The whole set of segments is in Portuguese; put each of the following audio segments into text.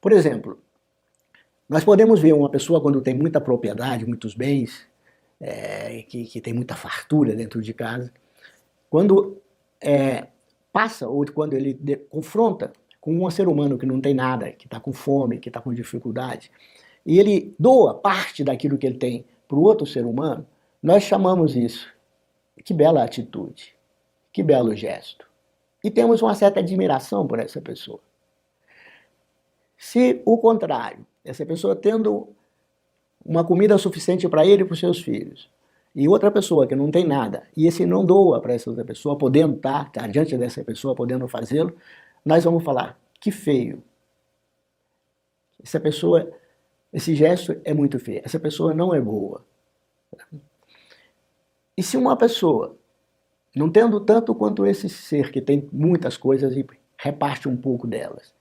Por exemplo, nós podemos ver uma pessoa quando tem muita propriedade, muitos bens, que tem muita fartura dentro de casa, quando passa ou quando ele confronta com um ser humano que não tem nada, que está com fome, que está com dificuldade, e ele doa parte daquilo que ele tem para o outro ser humano, nós chamamos isso. Que bela atitude, que belo gesto. E temos uma certa admiração por essa pessoa. Se o contrário, essa pessoa tendo uma comida suficiente para ele e para os seus filhos, e outra pessoa que não tem nada, e esse não doa para essa outra pessoa, podendo estar diante dessa pessoa, podendo fazê-lo, nós vamos falar, que feio. Essa pessoa, esse gesto é muito feio, essa pessoa não é boa. E se uma pessoa, não tendo tanto quanto esse ser que tem muitas coisas e reparte um pouco delas,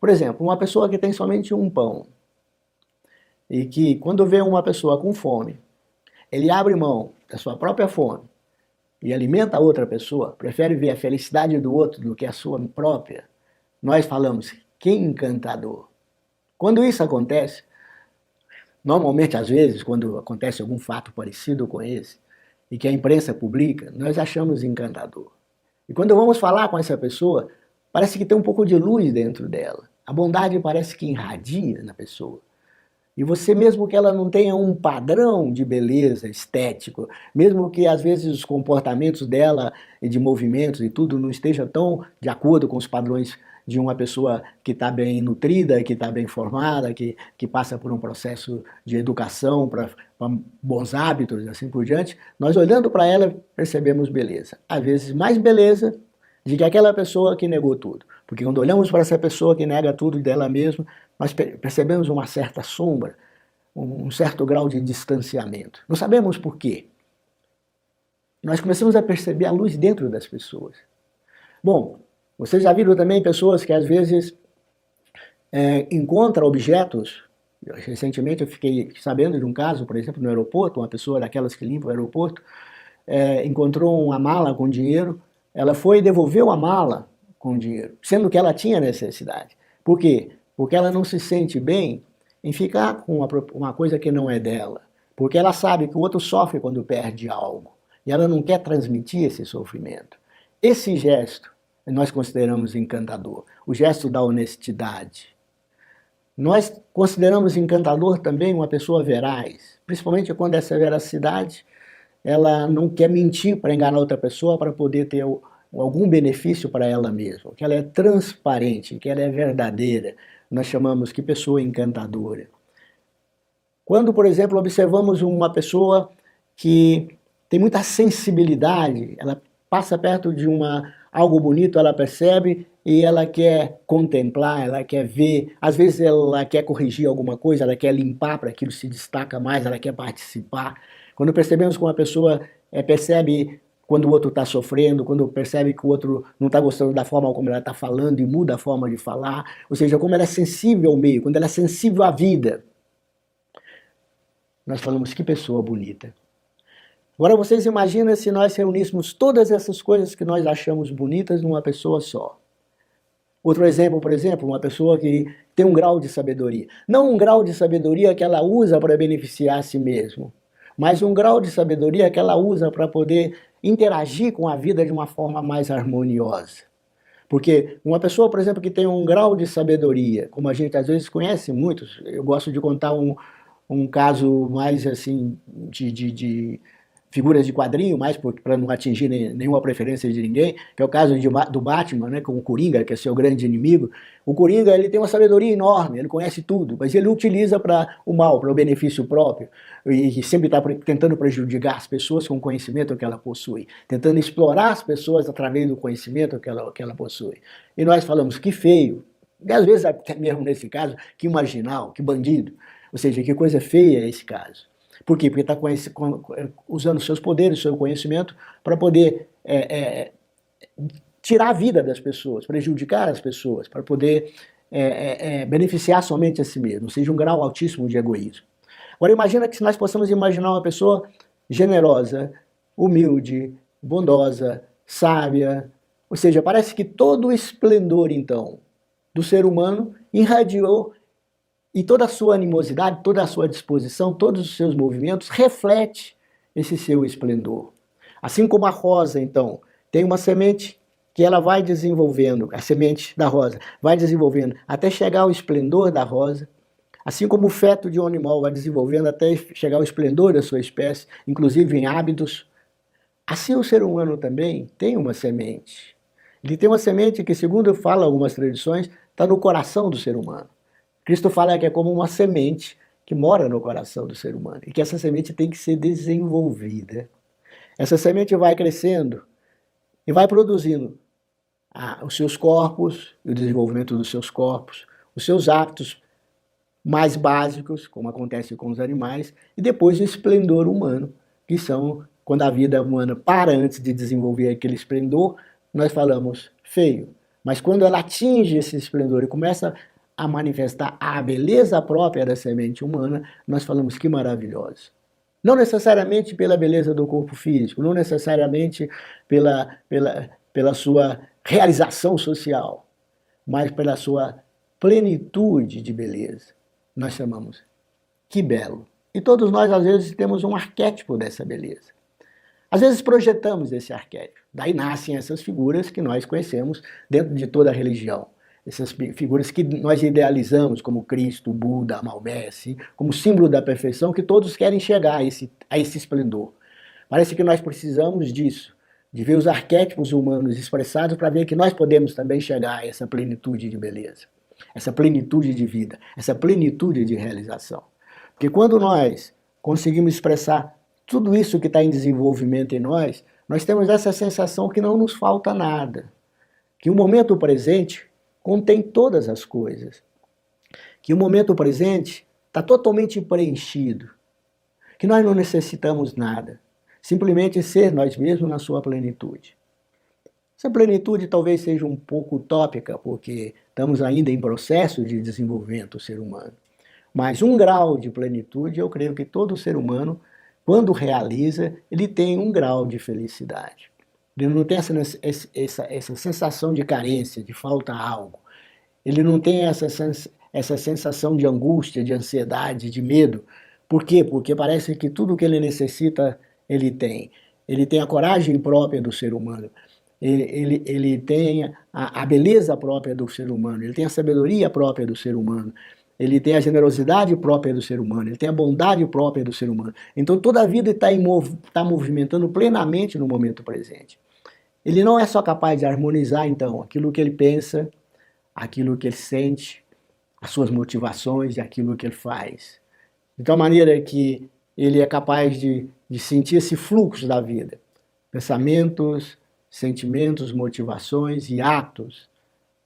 por exemplo, uma pessoa que tem somente um pão, e que quando vê uma pessoa com fome, ele abre mão da sua própria fome e alimenta a outra pessoa, prefere ver a felicidade do outro do que a sua própria, nós falamos, que encantador. Quando isso acontece, normalmente às vezes, quando acontece algum fato parecido com esse, e que a imprensa publica, nós achamos encantador. E quando vamos falar com essa pessoa, parece que tem um pouco de luz dentro dela. A bondade parece que irradia na pessoa. E você, mesmo que ela não tenha um padrão de beleza estético, mesmo que às vezes os comportamentos dela e de movimentos e tudo não esteja tão de acordo com os padrões de uma pessoa que está bem nutrida, que está bem formada, que passa por um processo de educação para bons hábitos e assim por diante, nós olhando para ela percebemos beleza. Às vezes mais beleza do que aquela pessoa que negou tudo. Porque quando olhamos para essa pessoa que nega tudo dela mesma, nós percebemos uma certa sombra, um certo grau de distanciamento. Não sabemos por quê. Nós começamos a perceber a luz dentro das pessoas. Bom, vocês já viram também pessoas que às vezes encontram objetos. Recentemente eu fiquei sabendo de um caso, por exemplo, no aeroporto, uma pessoa daquelas que limpa o aeroporto, encontrou uma mala com dinheiro, ela foi e devolveu a mala com dinheiro, sendo que ela tinha necessidade. Por quê? Porque ela não se sente bem em ficar com uma coisa que não é dela. Porque ela sabe que o outro sofre quando perde algo. E ela não quer transmitir esse sofrimento. Esse gesto nós consideramos encantador. O gesto da honestidade. Nós consideramos encantador também uma pessoa veraz. Principalmente quando essa veracidade, ela não quer mentir para enganar outra pessoa para poder ter algum benefício para ela mesma. Que ela é transparente, que ela é verdadeira. Nós chamamos que pessoa encantadora. Quando, por exemplo, observamos uma pessoa que tem muita sensibilidade, ela passa perto de algo bonito, ela percebe e ela quer contemplar, ela quer ver, às vezes ela quer corrigir alguma coisa, ela quer limpar para que aquilo se destaca mais, ela quer participar. Quando percebemos que uma pessoa percebe quando o outro está sofrendo, quando percebe que o outro não está gostando da forma como ela está falando e muda a forma de falar, ou seja, como ela é sensível ao meio, quando ela é sensível à vida, nós falamos que pessoa bonita. Agora vocês imaginam se nós reuníssemos todas essas coisas que nós achamos bonitas numa pessoa só. Outro exemplo, por exemplo, uma pessoa que tem um grau de sabedoria. Não um grau de sabedoria que ela usa para beneficiar a si mesma, mas um grau de sabedoria que ela usa para poder interagir com a vida de uma forma mais harmoniosa. Porque uma pessoa, por exemplo, que tem um grau de sabedoria, como a gente às vezes conhece muitos, eu gosto de contar um caso mais assim de figuras de quadrinho, mais para não atingir nenhuma preferência de ninguém, que é o caso do Batman, né, com o Coringa, que é seu grande inimigo. O Coringa, ele tem uma sabedoria enorme, ele conhece tudo, mas ele utiliza para o mal, para o benefício próprio, e sempre está tentando prejudicar as pessoas com o conhecimento que ela possui, tentando explorar as pessoas através do conhecimento que ela possui. E nós falamos, que feio, e às vezes até mesmo nesse caso, que marginal, que bandido, ou seja, que coisa feia é esse caso. Por quê? Porque está usando seus poderes, seu conhecimento, para poder tirar a vida das pessoas, prejudicar as pessoas, para poder beneficiar somente a si mesmo, ou seja, um grau altíssimo de egoísmo. Agora imagina que se nós possamos imaginar uma pessoa generosa, humilde, bondosa, sábia, ou seja, parece que todo o esplendor, então, do ser humano irradiou E toda a sua animosidade, toda a sua disposição, todos os seus movimentos reflete esse seu esplendor. Assim como a rosa, então, tem uma semente que ela vai desenvolvendo, a semente da rosa vai desenvolvendo até chegar ao esplendor da rosa, assim como o feto de um animal vai desenvolvendo até chegar ao esplendor da sua espécie, inclusive em hábitos, assim o ser humano também tem uma semente. Ele tem uma semente que, segundo falam algumas tradições, está no coração do ser humano. Cristo fala que é como uma semente que mora no coração do ser humano e que essa semente tem que ser desenvolvida. Essa semente vai crescendo e vai produzindo os seus corpos, o desenvolvimento dos seus corpos, os seus hábitos mais básicos, como acontece com os animais, e depois o esplendor humano, que são, quando a vida humana para antes de desenvolver aquele esplendor, nós falamos feio. Mas quando ela atinge esse esplendor e começa a manifestar a beleza própria da semente humana, nós falamos que maravilhoso. Não necessariamente pela beleza do corpo físico, não necessariamente pela sua realização social, mas pela sua plenitude de beleza. Nós chamamos que belo. E todos nós, às vezes, temos um arquétipo dessa beleza. Às vezes projetamos esse arquétipo. Daí nascem essas figuras que nós conhecemos dentro de toda a religião. Essas figuras que nós idealizamos, como Cristo, Buda, Maomé, assim, como símbolo da perfeição, que todos querem chegar a esse esplendor. Parece que nós precisamos disso, de ver os arquétipos humanos expressados para ver que nós podemos também chegar a essa plenitude de beleza, essa plenitude de vida, essa plenitude de realização. Porque quando nós conseguimos expressar tudo isso que está em desenvolvimento em nós, nós temos essa sensação que não nos falta nada, que o momento presente contém todas as coisas, que o momento presente está totalmente preenchido, que nós não necessitamos nada, simplesmente ser nós mesmos na sua plenitude. Essa plenitude talvez seja um pouco utópica, porque estamos ainda em processo de desenvolvimento do ser humano, mas um grau de plenitude, eu creio que todo ser humano, quando realiza, ele tem um grau de felicidade. Ele não tem essa sensação de carência, de falta algo. Ele não tem essa sensação de angústia, de ansiedade, de medo. Por quê? Porque parece que tudo que ele necessita, ele tem. Ele tem a coragem própria do ser humano. Ele tem a beleza própria do ser humano. Ele tem a sabedoria própria do ser humano. Ele tem a generosidade própria do ser humano, ele tem a bondade própria do ser humano. Então toda a vida está movimentando plenamente no momento presente. Ele não é só capaz de harmonizar, então, aquilo que ele pensa, aquilo que ele sente, as suas motivações e aquilo que ele faz. De tal maneira que ele é capaz de sentir esse fluxo da vida. Pensamentos, sentimentos, motivações e atos.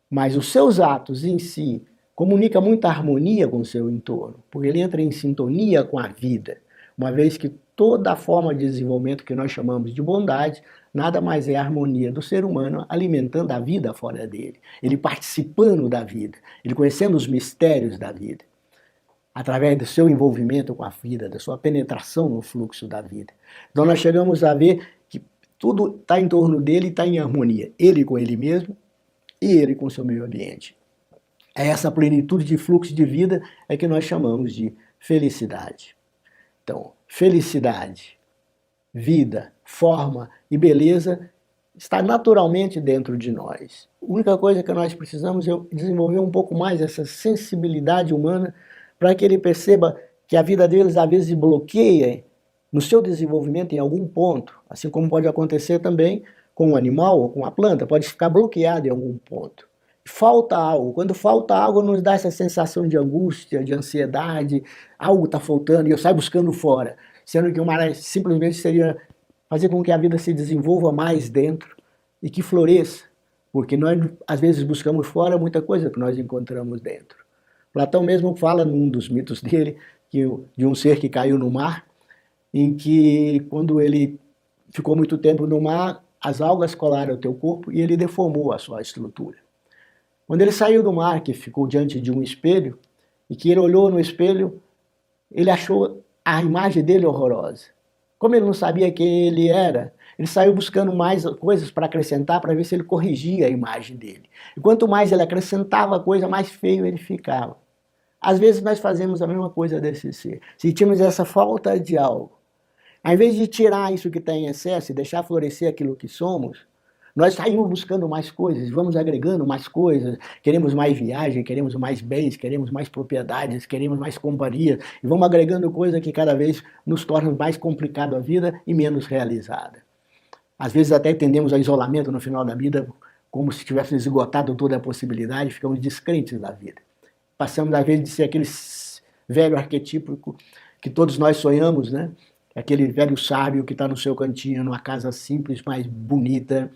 Mas os seus atos em si comunica muita harmonia com o seu entorno, porque ele entra em sintonia com a vida, uma vez que toda a forma de desenvolvimento que nós chamamos de bondade, nada mais é a harmonia do ser humano alimentando a vida fora dele, ele participando da vida, ele conhecendo os mistérios da vida, através do seu envolvimento com a vida, da sua penetração no fluxo da vida. Então nós chegamos a ver que tudo está em torno dele e está em harmonia, ele com ele mesmo e ele com o seu meio ambiente. Essa plenitude de fluxo de vida é que nós chamamos de felicidade. Então, felicidade, vida, forma e beleza está naturalmente dentro de nós. A única coisa que nós precisamos é desenvolver um pouco mais essa sensibilidade humana para que ele perceba que a vida deles às vezes bloqueia no seu desenvolvimento em algum ponto, assim como pode acontecer também com o animal ou com a planta, pode ficar bloqueado em algum ponto. Falta algo. Quando falta algo, nos dá essa sensação de angústia, de ansiedade, algo está faltando e eu saio buscando fora. Sendo que o mais simplesmente seria fazer com que a vida se desenvolva mais dentro e que floresça. Porque nós, às vezes, buscamos fora muita coisa que nós encontramos dentro. Platão mesmo fala num dos mitos dele de um ser que caiu no mar, em que quando ele ficou muito tempo no mar, as algas colaram o teu corpo e ele deformou a sua estrutura. Quando ele saiu do mar, que ficou diante de um espelho, e que ele olhou no espelho, ele achou a imagem dele horrorosa. Como ele não sabia quem ele era, ele saiu buscando mais coisas para acrescentar, para ver se ele corrigia a imagem dele. E quanto mais ele acrescentava coisa, mais feio ele ficava. Às vezes nós fazemos a mesma coisa desse ser. Sentimos essa falta de algo. Ao invés de tirar isso que está em excesso e deixar florescer aquilo que somos, nós saímos buscando mais coisas, vamos agregando mais coisas, queremos mais viagem, queremos mais bens, queremos mais propriedades, queremos mais companhia, e vamos agregando coisas que cada vez nos tornam mais complicado a vida e menos realizada. Às vezes até tendemos a isolamento no final da vida, como se tivéssemos esgotado toda a possibilidade, ficamos descrentes da vida. Passamos, às vezes, de ser aquele velho arquetípico que todos nós sonhamos, né? Aquele velho sábio que está no seu cantinho, numa casa simples, mas bonita.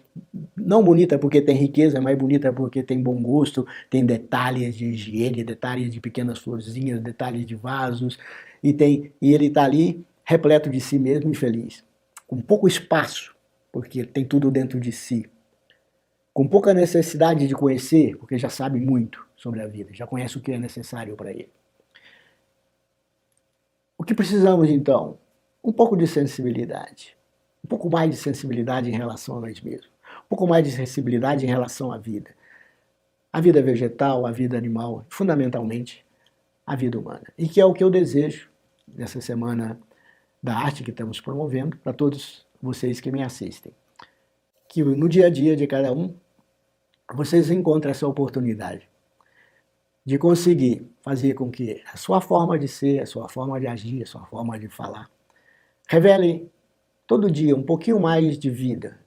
Não bonita porque tem riqueza, mas bonita porque tem bom gosto, tem detalhes de higiene, detalhes de pequenas florzinhas, detalhes de vasos. E ele está ali repleto de si mesmo e feliz. Com pouco espaço, porque tem tudo dentro de si. Com pouca necessidade de conhecer, porque já sabe muito sobre a vida, já conhece o que é necessário para ele. O que precisamos, então? Um pouco de sensibilidade. Um pouco mais de sensibilidade em relação a nós mesmos. Um pouco mais de sensibilidade em relação à vida. A vida vegetal, a vida animal, fundamentalmente a vida humana. E que é o que eu desejo nessa semana da arte que estamos promovendo para todos vocês que me assistem. Que no dia a dia de cada um, vocês encontrem essa oportunidade de conseguir fazer com que a sua forma de ser, a sua forma de agir, a sua forma de falar, revele todo dia um pouquinho mais de vida,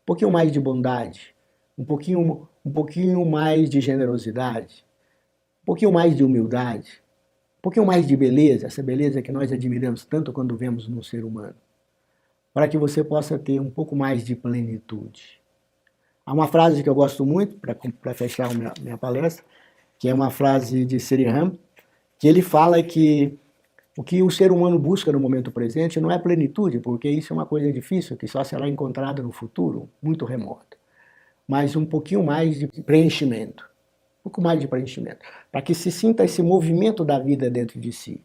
um pouquinho mais de bondade, um pouquinho mais de generosidade, um pouquinho mais de humildade, um pouquinho mais de beleza, essa beleza que nós admiramos tanto quando vemos num ser humano, para que você possa ter um pouco mais de plenitude. Há uma frase que eu gosto muito, para fechar a minha palestra, que é uma frase de Sriram, que ele fala que o que o ser humano busca no momento presente não é plenitude, porque isso é uma coisa difícil, que só será encontrada no futuro, muito remoto, mas um pouquinho mais de preenchimento, um pouco mais de preenchimento, para que se sinta esse movimento da vida dentro de si,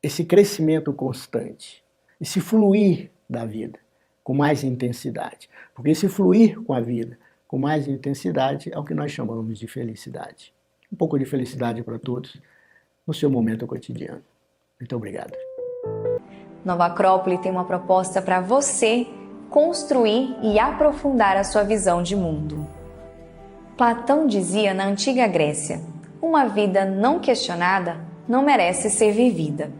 esse crescimento constante, esse fluir da vida com mais intensidade, porque esse fluir com a vida com mais intensidade é o que nós chamamos de felicidade. Um pouco de felicidade para todos no seu momento cotidiano. Muito obrigado. Nova Acrópole tem uma proposta para você construir e aprofundar a sua visão de mundo. Platão dizia na antiga Grécia: uma vida não questionada não merece ser vivida.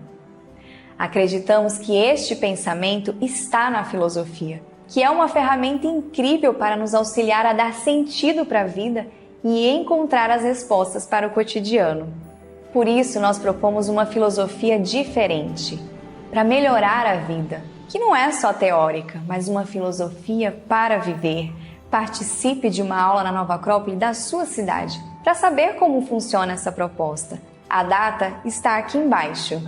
Acreditamos que este pensamento está na filosofia, que é uma ferramenta incrível para nos auxiliar a dar sentido para a vida e encontrar as respostas para o cotidiano. Por isso, nós propomos uma filosofia diferente, para melhorar a vida, que não é só teórica, mas uma filosofia para viver. Participe de uma aula na Nova Acrópole da sua cidade, para saber como funciona essa proposta. A data está aqui embaixo.